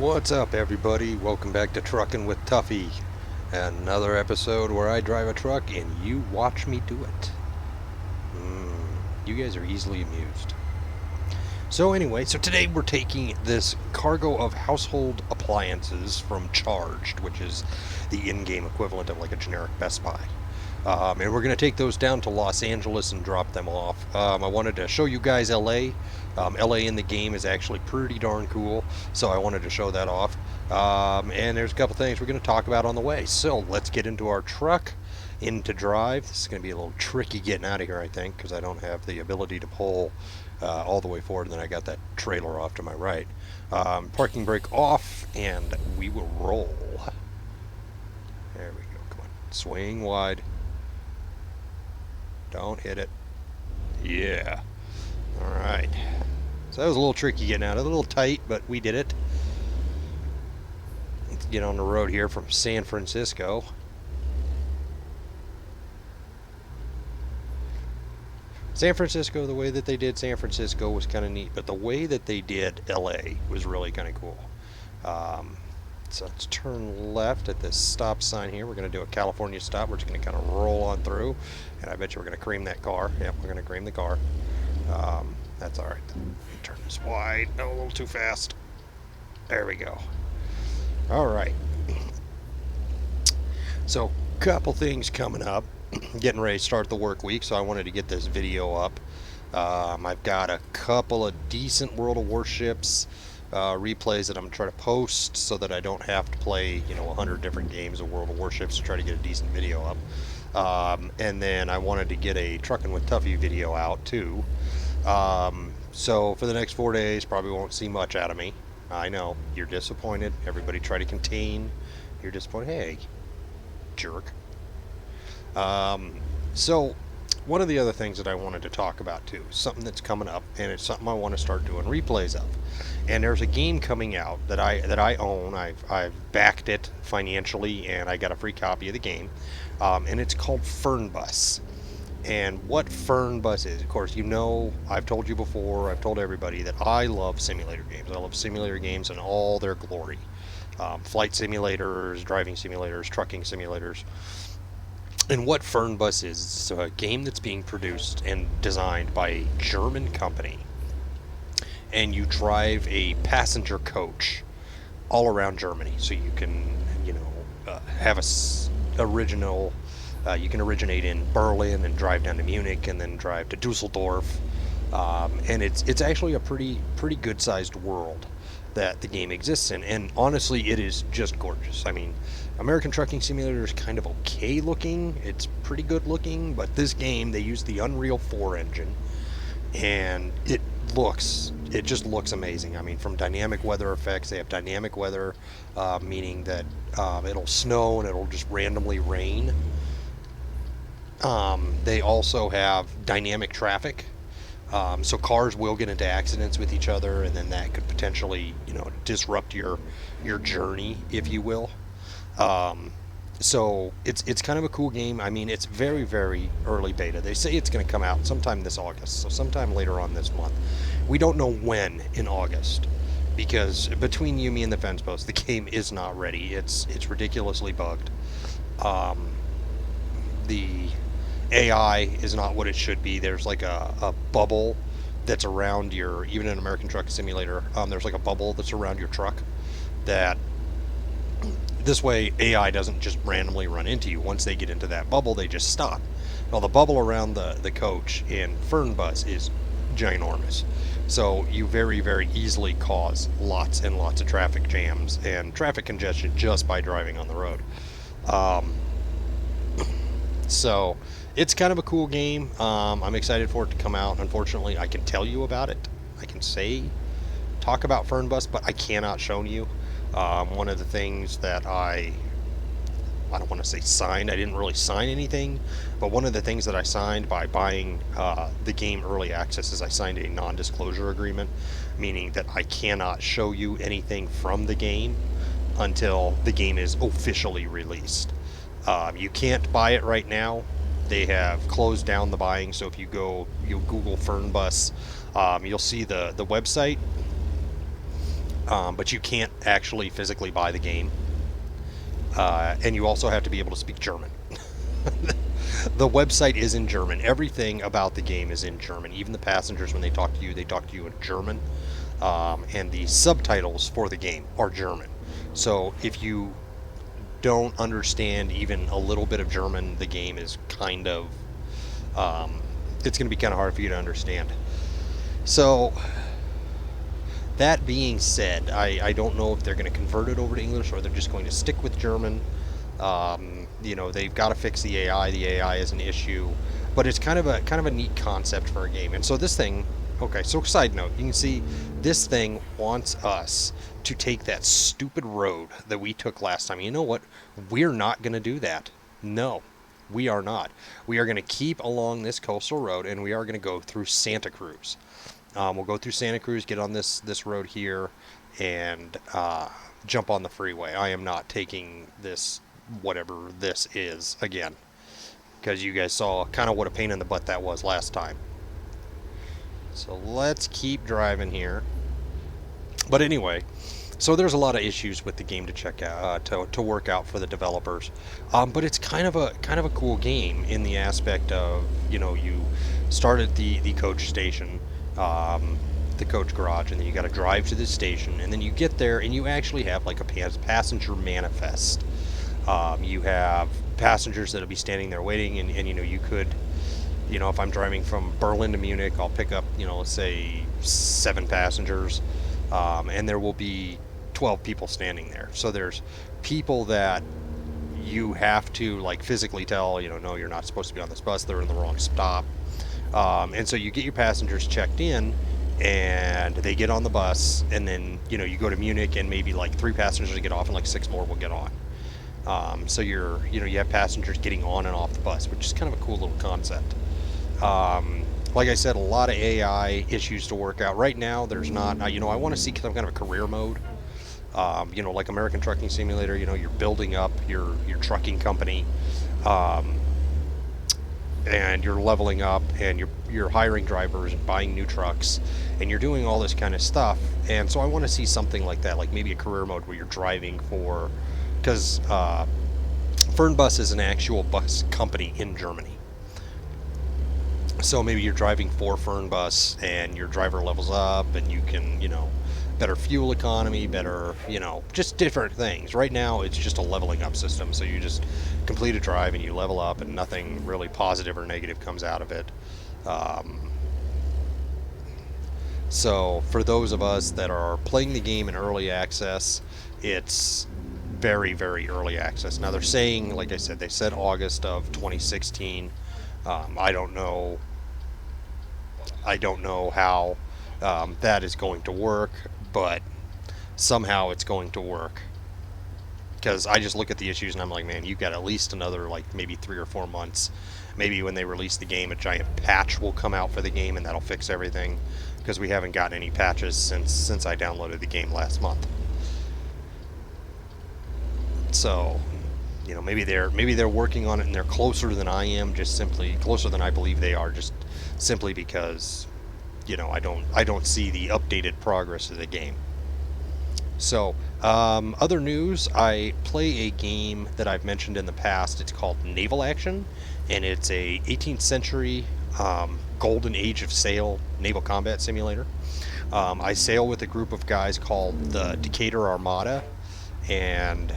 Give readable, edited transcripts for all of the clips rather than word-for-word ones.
What's up, everybody? Welcome back to Truckin' with Tuffy. Another episode where I drive a truck and you watch me do it. You guys are easily amused. So today we're taking this cargo of household appliances from Charged, which is the in-game equivalent of like a generic Best Buy. And we're going to take those down to Los Angeles and drop them off. I wanted to show you guys LA. LA in the game is actually pretty darn cool, so I wanted to show that off. And there's a couple things we're going to talk about on the way. So let's get into our truck, into drive. This is going to be a little tricky getting out of here, I think, because I don't have the ability to pull all the way forward, and then I got that trailer off to my right. Parking brake off, and we will roll. There we go. Come on. Swing wide. Don't hit it. Yeah. Alright. So that was a little tricky getting out. A little tight, but we did it. Let's get on the road here from San Francisco. San Francisco, the way that they did San Francisco was kind of neat, but the way that they did LA was really kind of cool. So let's turn left at this stop sign here. We're going to do a California stop. We're just going to kind of roll on through, and I bet you we're going to cream that car. Yep, we're going to cream the car. That's all right. Turn this wide. No, a little too fast. There we go. All right. So, couple things coming up. Getting ready to start the work week, so I wanted to get this video up. I've got a couple of decent World of Warships replays that I'm going to try to post so that I don't have to play 100 different games of World of Warships to try to get a decent video up. And then I wanted to get a Truckin' with Tuffy video out too. So for the next 4 days probably won't see much out of me. I know, you're disappointed. Everybody try to contain. You're disappointed. Hey, jerk. So one of the other things that I wanted to talk about too, something that's coming up, and it's something I want to start doing replays of. And there's a game coming out that I own. I've backed it financially, and I got a free copy of the game. And it's called Fernbus. And what Fernbus is, of course, I've told you before, I've told everybody that I love simulator games. I love simulator games in all their glory. Flight simulators, driving simulators, trucking simulators. And what Fernbus is, it's a game that's being produced and designed by a German company. And you drive a passenger coach all around Germany. So you can, have original. You can originate in Berlin and drive down to Munich and then drive to Dusseldorf. And it's actually a pretty good-sized world that the game exists in. And honestly, it is just gorgeous. I mean, American Trucking Simulator is kind of okay looking. It's pretty good looking, but this game, they use the Unreal 4 engine, and it just looks amazing. I mean, from dynamic weather effects, they have dynamic weather, meaning that it'll snow and it'll just randomly rain. They also have dynamic traffic. So cars will get into accidents with each other, and then that could potentially, disrupt your journey, if you will. So it's kind of a cool game. I mean, it's very, very early beta. They say it's going to come out sometime this August, so sometime later on this month. We don't know when in August, because between you, me, and the fence post, the game is not ready. It's ridiculously bugged. The AI is not what it should be. There's like a bubble that's around even in American Truck Simulator, there's like a bubble that's around your truck that this way AI doesn't just randomly run into you. Once they get into that bubble, they just stop. Well, the bubble around the coach in Fernbus is ginormous. So you very, very easily cause lots and lots of traffic jams and traffic congestion just by driving on the road. So it's kind of a cool game. I'm excited for it to come out. Unfortunately, I can tell you about it. I can talk about Fernbus, but I cannot show you. One of the things that I don't want to say signed. I didn't really sign anything, but one of the things that I signed by buying the game early access is I signed a non-disclosure agreement, meaning that I cannot show you anything from the game until the game is officially released. You can't buy it right now. They have closed down the buying, so if you Google Fernbus, you'll see the website. but you can't actually physically buy the game. And you also have to be able to speak German. The website is in German. Everything about the game is in German. Even the passengers, when they talk to you in German. And the subtitles for the game are German. So if you don't understand even a little bit of German, the game is kind of it's going to be kind of hard for you to understand. So that being said, I don't know if they're going to convert it over to English or they're just going to stick with German. They've got to fix the AI. The AI is an issue, but it's kind of a neat concept for a game. And so this thing, okay. So side note, you can see this thing wants us to take that stupid road that we took last time. You know what? We're not going to do that. No, we are not. We are going to keep along this coastal road, and we are going to go through Santa Cruz. We'll go through Santa Cruz, get on this road here, and jump on the freeway. I am not taking this, whatever this is, again, because you guys saw kind of what a pain in the butt that was last time. So let's keep driving here. But anyway, so there's a lot of issues with the game to check out, to work out for the developers. But it's kind of a cool game in the aspect of, you start at the coach station, the coach garage, and then you got to drive to the station, and then you get there and you actually have like a passenger manifest. You have passengers that'll be standing there waiting, and you could, if I'm driving from Berlin to Munich, I'll pick up, let's say 7 passengers, and there will be 12 people standing there. So there's people that you have to like physically tell, no, you're not supposed to be on this bus. They're in the wrong stop. And so you get your passengers checked in, and they get on the bus, and then you go to Munich, and maybe like 3 passengers get off, and like 6 more will get on. So you have passengers getting on and off the bus, which is kind of a cool little concept. Like I said, a lot of AI issues to work out. Right now, there's not. I want to see some kind of a career mode. Like American Trucking Simulator. You're building up your trucking company. And you're leveling up, and you're hiring drivers and buying new trucks, and you're doing all this kind of stuff. And so I want to see something like that, like maybe a career mode where you're driving for, because Fernbus is an actual bus company in Germany. So maybe you're driving for Fernbus, and your driver levels up, and you can, better fuel economy, better, just different things. Right now, it's just a leveling up system. So you just complete a drive and you level up, and nothing really positive or negative comes out of it. So for those of us that are playing the game in early access, it's very, very early access. Now they're saying, like I said, they said August of 2016. I don't know how that is going to work, but somehow it's going to work. Because I just look at the issues and I'm like, man, you've got at least another like maybe 3 or 4 months. Maybe when they release the game, a giant patch will come out for the game, and that'll fix everything. Because we haven't gotten any patches since I downloaded the game last month. So, maybe they're working on it, and they're closer than I am, just simply closer than I believe they are, just simply because I don't see the updated progress of the game. So, other news, I play a game that I've mentioned in the past. It's called Naval Action, and it's a 18th century golden age of sail naval combat simulator. I sail with a group of guys called the Decatur Armada, and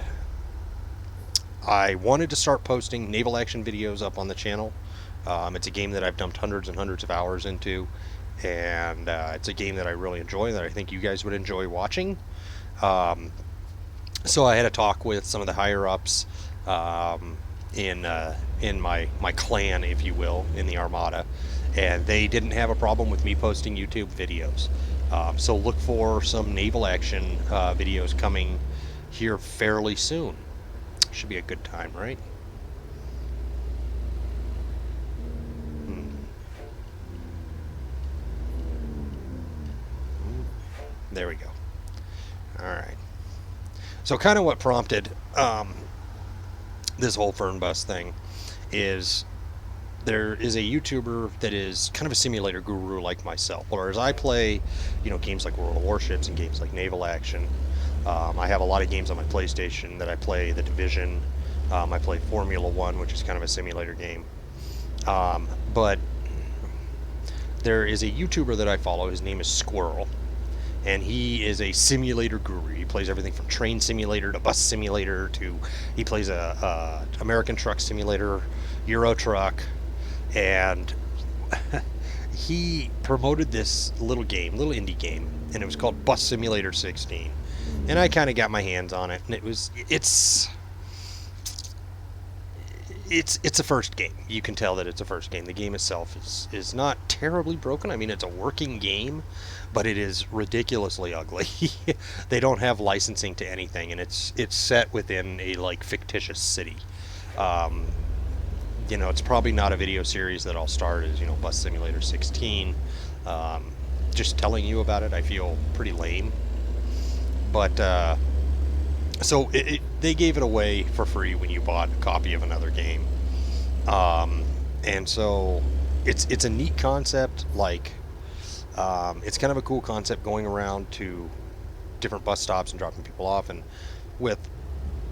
I wanted to start posting naval action videos up on the channel. It's a game that I've dumped hundreds and hundreds of hours into, and it's a game that I really enjoy, that I think you guys would enjoy watching. So I had a talk with some of the higher ups in my clan, if you will, in the Armada, and they didn't have a problem with me posting YouTube videos. So look for some naval action videos coming here fairly soon. Should be a good time, right? There we go. Alright. So kind of what prompted this whole Fernbus thing is there is a YouTuber that is kind of a simulator guru like myself. Whereas I play, games like World of Warships and games like Naval Action. I have a lot of games on my PlayStation that I play. The Division. I play Formula One, which is kind of a simulator game. But there is a YouTuber that I follow. His name is Squirrel, and he is a simulator guru. He plays everything from train simulator to bus simulator to he plays a American Truck Simulator, Euro Truck, and he promoted this little indie game, and it was called Bus Simulator 16. And I kind of got my hands on it, and it's a first game. You can tell that it's a first game. The game itself is not terribly broken. I mean, it's a working game, but it is ridiculously ugly. They don't have licensing to anything, and it's set within a fictitious city. It's probably not a video series that I'll start as Bus Simulator 16. Just telling you about it, I feel pretty lame. But so they gave it away for free when you bought a copy of another game, and so it's a neat concept. It's kind of a cool concept going around to different bus stops and dropping people off. And with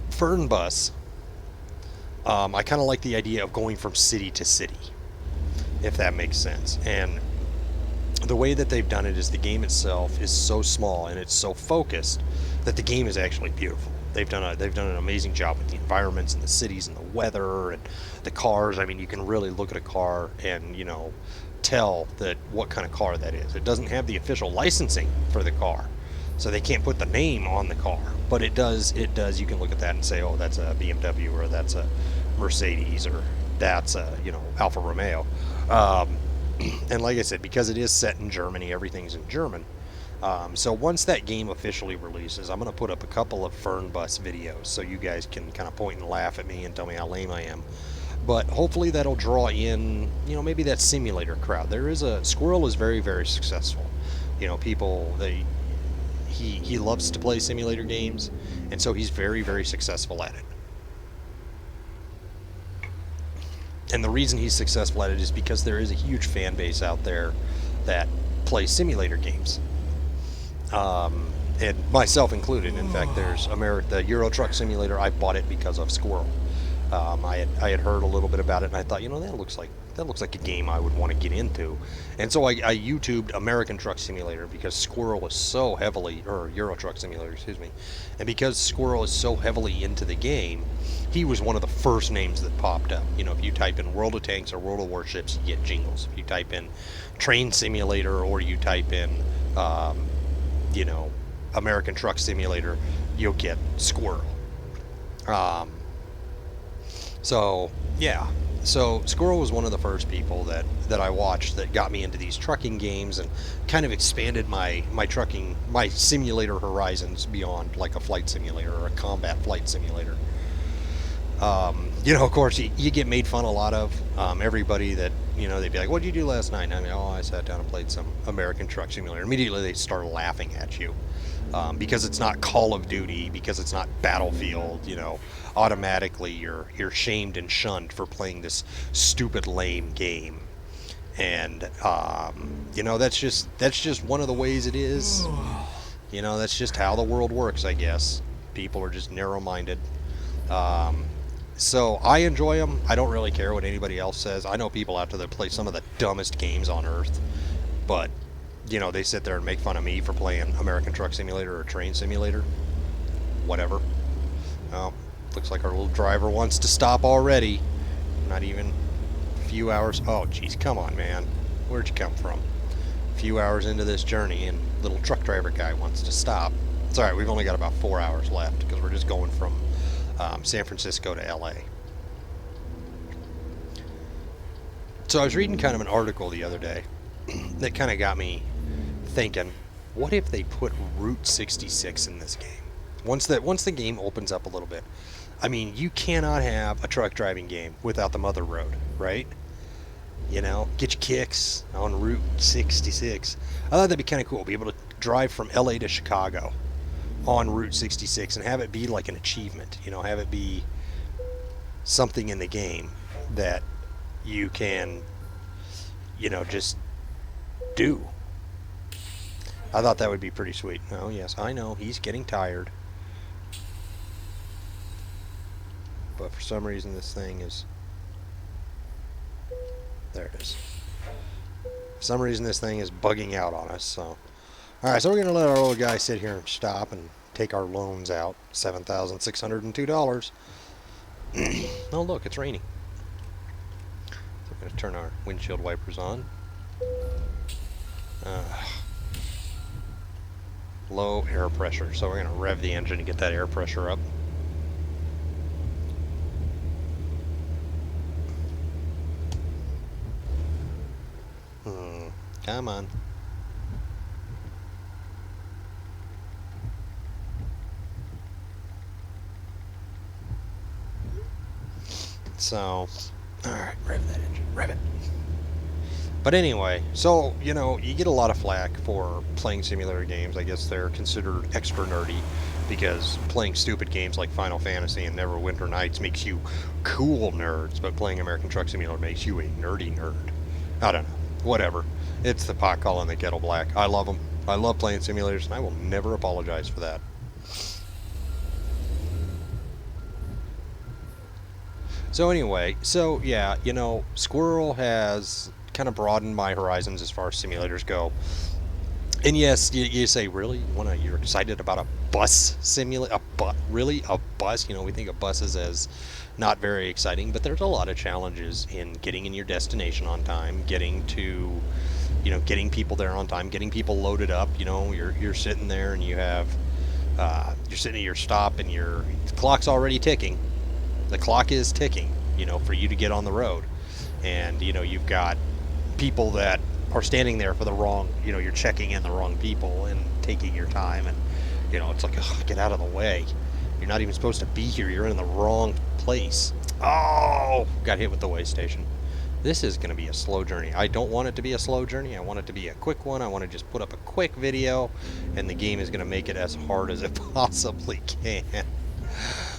Fern Bus, I kind of like the idea of going from city to city, if that makes sense. And the way that they've done it is the game itself is so small and it's so focused that the game is actually beautiful. They've done an amazing job with the environments and the cities and the weather and the cars. I mean, you can really look at a car and tell that what kind of car that is. It doesn't have the official licensing for the car, so they can't put the name on the car. But it does. You can look at that and say, oh, that's a BMW, or that's a Mercedes, or that's a Alfa Romeo. And like I said, because it is set in Germany, everything's in German. So once that game officially releases, I'm going to put up a couple of Fern Bus videos so you guys can kind of point and laugh at me and tell me how lame I am. But hopefully that'll draw in, maybe that simulator crowd. Squirrel is very, very successful. People, he loves to play simulator games, and so he's very, very successful at it. And the reason he's successful at it is because there is a huge fan base out there that plays simulator games. And myself included. In fact, there's the Euro Truck Simulator. I bought it because of Squirrel. I had heard a little bit about it, and I thought, that looks like a game I would want to get into. And so I YouTubed American Truck Simulator because Squirrel is so heavily, or Euro Truck Simulator, excuse me. And because Squirrel is so heavily into the game, he was one of the first names that popped up. If you type in World of Tanks or World of Warships, you get jingles. If you type in Train Simulator or you type in, American Truck Simulator, you'll get Squirrel. So Squirrel was one of the first people that I watched that got me into these trucking games and kind of expanded my simulator horizons beyond like a flight simulator or a combat flight simulator. Of course, you get made fun a lot of. Everybody that, they'd be like, what did you do last night? And I mean, I sat down and played some American Truck Simulator. Immediately they start laughing at you. Because it's not Call of Duty, because it's not Battlefield, automatically you're shamed and shunned for playing this stupid, lame game. And, that's just one of the ways it is. That's just how the world works, I guess. People are just narrow-minded. So I enjoy them. I don't really care what anybody else says. I know people out there that play some of the dumbest games on earth, but they sit there and make fun of me for playing American Truck Simulator or Train Simulator. Whatever. Well, looks like our little driver wants to stop already. Not even a few hours. Oh, geez, come on, man. Where'd you come from? A few hours into this journey, and little truck driver guy wants to stop. It's all right. We've only got about 4 hours left because we're just going from San Francisco to LA. So I was reading kind of an article the other day that kind of got me thinking, what if they put Route 66 in this game? Once the game opens up a little bit. I mean, you cannot have a truck driving game without the mother road, right? Get your kicks on Route 66. I thought that'd be kind of cool, be able to drive from LA to Chicago on Route 66 and have it be like an achievement, have it be something in the game that you can, just do. I thought that would be pretty sweet. Oh, yes, I know, he's getting tired. But for some reason this thing is... There it is. For some reason this thing is bugging out on us, so... Alright, so we're going to let our old guy sit here and stop and take our loans out. $7,602. Oh, look, it's raining. So we're going to turn our windshield wipers on. Low air pressure, so we're going to rev the engine to get that air pressure up. Come on. So, alright, rev that engine, rev it. But anyway, so, you get a lot of flack for playing simulator games. I guess they're considered extra nerdy because playing stupid games like Final Fantasy and Neverwinter Nights makes you cool nerds, but playing American Truck Simulator makes you a nerdy nerd. I don't know. Whatever. It's the pot calling the kettle black. I love them. I love playing simulators, and I will never apologize for that. So anyway, yeah, Squirrel has kind of broadened my horizons as far as simulators go. And yes, you say, really? You're excited about a bus simulator? Really? A bus? We think of buses as not very exciting, but there's a lot of challenges in getting in your destination on time, getting people there on time, getting people loaded up. You're sitting there and you have, you're sitting at your stop and the clock's already ticking. The clock is ticking, for you to get on the road. And, you've got people that are standing there for the wrong, you're checking in the wrong people and taking your time. And, it's like, ugh, get out of the way. You're not even supposed to be here. You're in the wrong place. Oh, got hit with the way station. This is going to be a slow journey. I don't want it to be a slow journey. I want it to be a quick one. I want to just put up a quick video, and the game is going to make it as hard as it possibly can.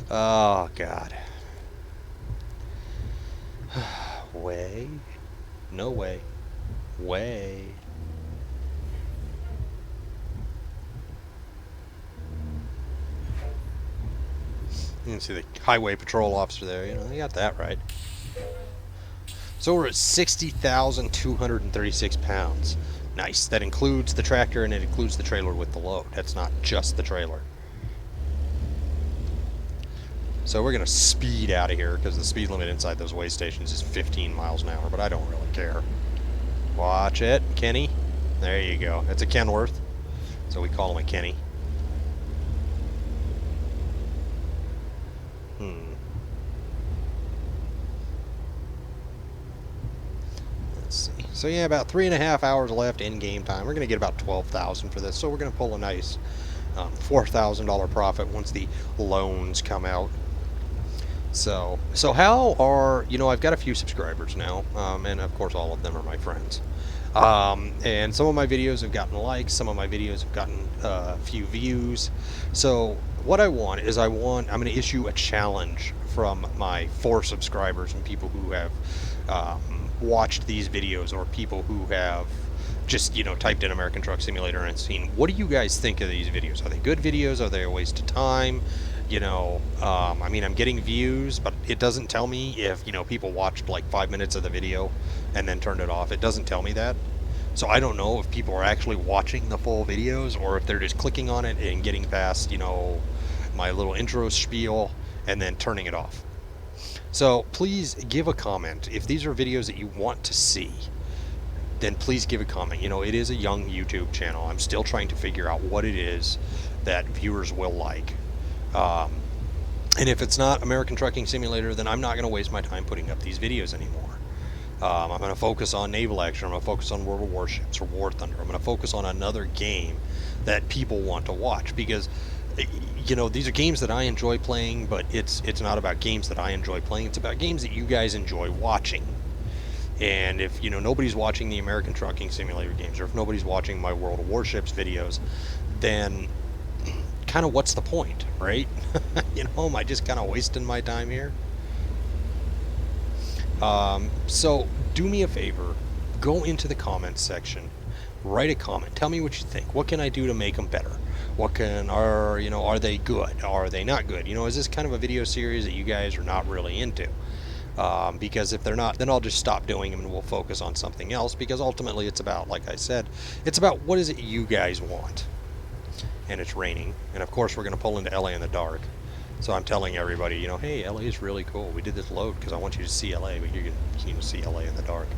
Oh, God. Way? No way. Way. You can see the highway patrol officer there. They got that right. So we're at 60,236 pounds. Nice. That includes the tractor and it includes the trailer with the load. That's not just the trailer. So we're going to speed out of here because the speed limit inside those way stations is 15 miles an hour, but I don't really care. Watch it, Kenny. There you go. It's a Kenworth, so we call him a Kenny. Let's see. So yeah, about 3.5 hours left in game time. We're going to get about 12,000 for this, so we're going to pull a nice $4,000 profit once the loans come out. So how are, I've got a few subscribers now, and of course all of them are my friends. And some of my videos have gotten likes, some of my videos have gotten a few views. So what I want is I'm going to issue a challenge from my 4 subscribers and people who have watched these videos, or people who have just, typed in American Truck Simulator and seen, what do you guys think of these videos? Are they good videos? Are they a waste of time? I mean, I'm getting views, but it doesn't tell me if, people watched like 5 minutes of the video and then turned it off. It doesn't tell me that. So I don't know if people are actually watching the full videos or if they're just clicking on it and getting past, my little intro spiel and then turning it off. So please give a comment. If these are videos that you want to see, then please give a comment. It is a young YouTube channel. I'm still trying to figure out what it is that viewers will like. And if it's not American Trucking Simulator, then I'm not going to waste my time putting up these videos anymore. I'm going to focus on Naval Action. I'm going to focus on World of Warships or War Thunder. I'm going to focus on another game that people want to watch, because these are games that I enjoy playing, but it's not about games that I enjoy playing. It's about games that you guys enjoy watching. And if nobody's watching the American Trucking Simulator games, or if nobody's watching my World of Warships videos, then kind of what's the point, right? Am I just kind of wasting my time here? So do me a favor, go into the comments section, write a comment, tell me what you think. What can I do to make them better? Are they good? Are they not good? Is this kind of a video series that you guys are not really into? Because if they're not, then I'll just stop doing them and we'll focus on something else. Because ultimately, it's about, like I said, it's about what is it you guys want. And it's raining, and of course we're going to pull into LA in the dark. So I'm telling everybody, hey, LA is really cool. We did this load because I want you to see LA, but you're going to see LA in the dark.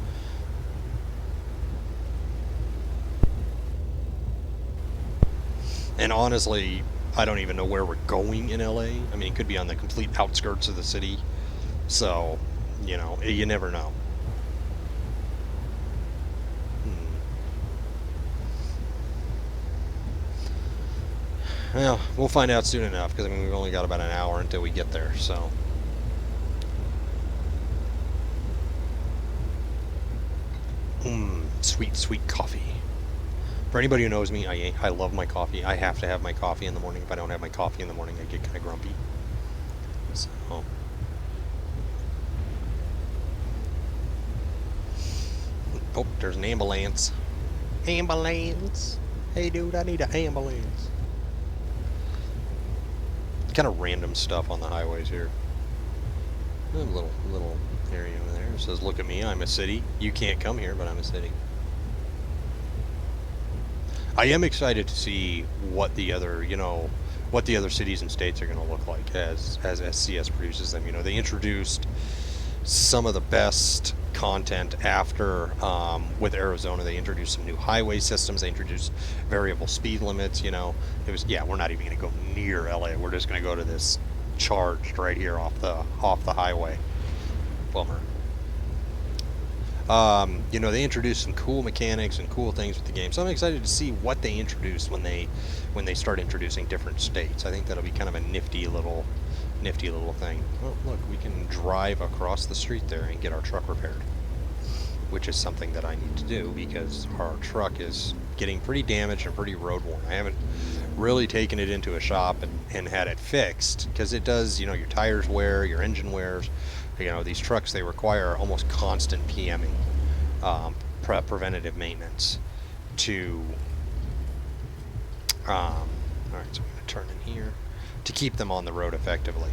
And honestly, I don't even know where we're going in LA. I mean, it could be on the complete outskirts of the city. So, you never know. Well, we'll find out soon enough, because we've only got about an hour until we get there, so. Sweet, sweet coffee. For anybody who knows me, I love my coffee. I have to have my coffee in the morning. If I don't have my coffee in the morning, I get kind of grumpy. So. Oh, there's an ambulance. Ambulance. Hey, dude, I need an ambulance. Kind of random stuff on the highways here. A little area over there. It says, "Look at me, I'm a city. You can't come here, but I'm a city." I am excited to see what the other cities and states are going to look like as SCS produces them. They introduced some of the best content after with Arizona. They introduced some new highway systems. They introduced variable speed limits. It was, we're not even going to go near LA. We're just going to go to this charged right here off the highway. Bummer. They introduced some cool mechanics and cool things with the game, so I'm excited to see what they introduce when they start introducing different states. I think that'll be kind of a nifty little thing. Oh, look, we can drive across the street there and get our truck repaired, which is something that I need to do because our truck is getting pretty damaged and pretty road worn. I haven't really taken it into a shop and had it fixed, because it does, your tires wear, your engine wears. These trucks, they require almost constant PMing, preventative maintenance to, alright, so I'm going to turn in here to keep them on the road effectively.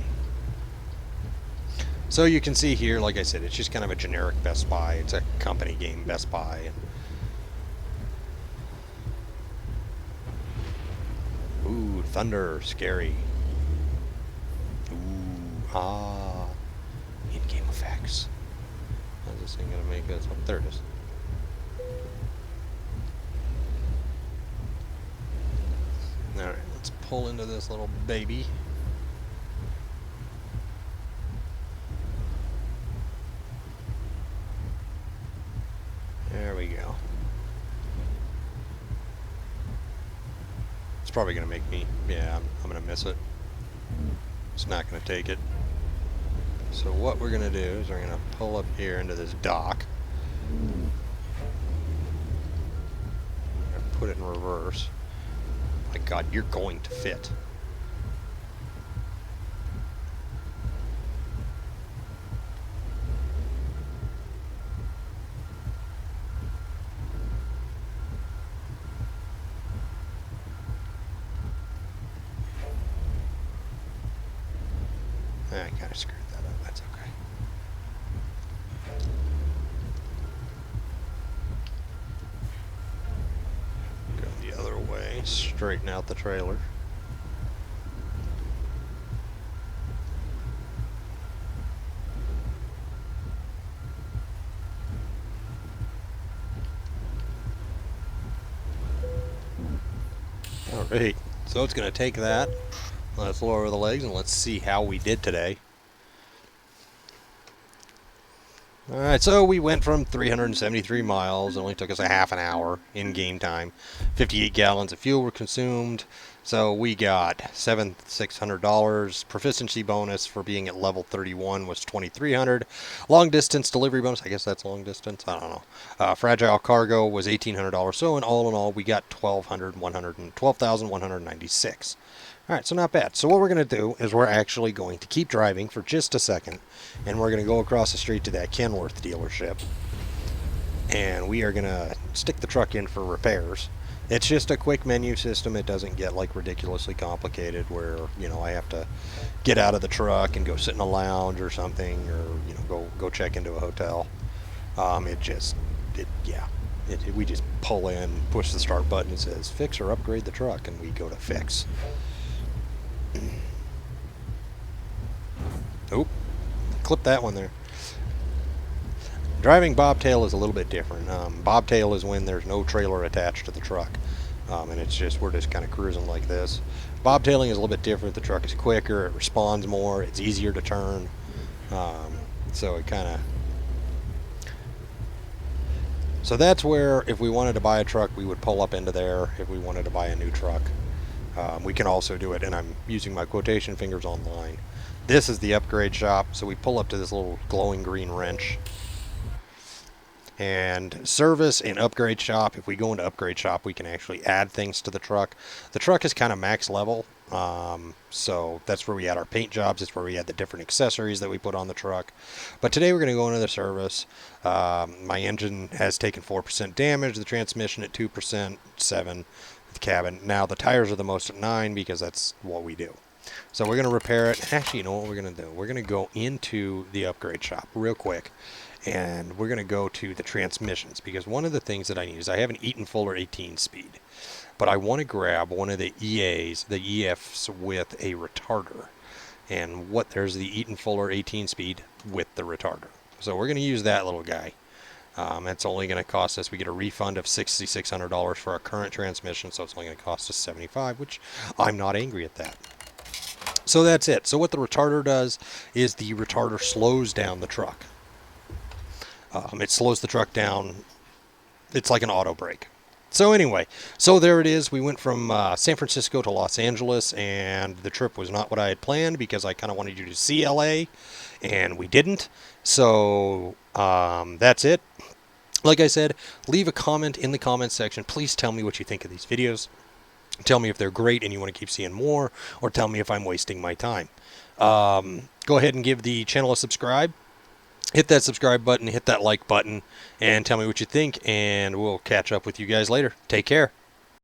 So you can see here, like I said, it's just kind of a generic Best Buy. It's a company game, Best Buy. Ooh, thunder, scary. Ooh, in-game effects. How's this thing gonna make us? Oh, there it is. Alright, let's pull into this little baby. There we go. It's probably going to make me, I'm going to miss it. It's not going to take it. So what we're going to do is we're going to pull up here into this dock. I'm going to put it in reverse. My God, you're going to fit. I kind of screwed that up. That's okay. Go the other way. Straighten out the trailer. Alright, so it's going to take that. Let's lower the legs and let's see how we did today. Alright, so we went from 373 miles. It only took us a half an hour in game time. 58 gallons of fuel were consumed. So we got $7,600. Proficiency bonus for being at level 31 was $2,300. Long distance delivery bonus, I guess that's long distance, I don't know. Fragile cargo was $1,800. So in all, we got $12,196. All right, so not bad. So what we're going to do is we're actually going to keep driving for just a second, and we're going to go across the street to that Kenworth dealership, and we are going to stick the truck in for repairs. It's just a quick menu system. It doesn't get like ridiculously complicated where, you know, I have to get out of the truck and go sit in a lounge or something, or, you know, go check into a hotel. We just pull in, push the start button, it says fix or upgrade the truck, and we go to fix. Oop, clip that one there. Driving bobtail is a little bit different. Bobtail is when there's no trailer attached to the truck, and we're just kind of cruising like this. Bobtailing is a little bit different. The truck is quicker, it responds more, it's easier to turn, so it kind of. So that's where, if we wanted to buy a truck, we would pull up into there. If we wanted to buy a new truck, we can also do it, and I'm using my quotation fingers online. This is the upgrade shop, so we pull up to this little glowing green wrench. And service and upgrade shop, if we go into upgrade shop, we can actually add things to the truck. The truck is kind of max level, so that's where we add our paint jobs. It's where we add the different accessories that we put on the truck. But today we're going to go into the service. My engine has taken 4% damage, the transmission at 2%, 7%, the cabin. Now the tires are the most at 9 because that's what we do. So we're going to repair it. Actually, you know what we're going to do? We're going to go into the upgrade shop real quick, and we're going to go to the transmissions, because one of the things that I need is I have an Eaton Fuller 18 speed, but I want to grab one of the EAs, the EFs with a retarder, and there's the Eaton Fuller 18 speed with the retarder. So we're going to use that little guy. It's only going to cost us, we get a refund of $6,600 for our current transmission, so it's only going to cost us $75, which I'm not angry at that. So that's it. So what the retarder does is the retarder slows down the truck. It slows the truck down. It's like an auto brake. So anyway, so there it is. We went from San Francisco to Los Angeles, and the trip was not what I had planned because I kind of wanted you to see LA, and we didn't. So that's it. Like I said, leave a comment in the comments section. Please tell me what you think of these videos. Tell me if they're great and you want to keep seeing more, or tell me if I'm wasting my time. Go ahead and give the channel a subscribe. Hit that subscribe button, hit that like button, and tell me what you think, and we'll catch up with you guys later. Take care.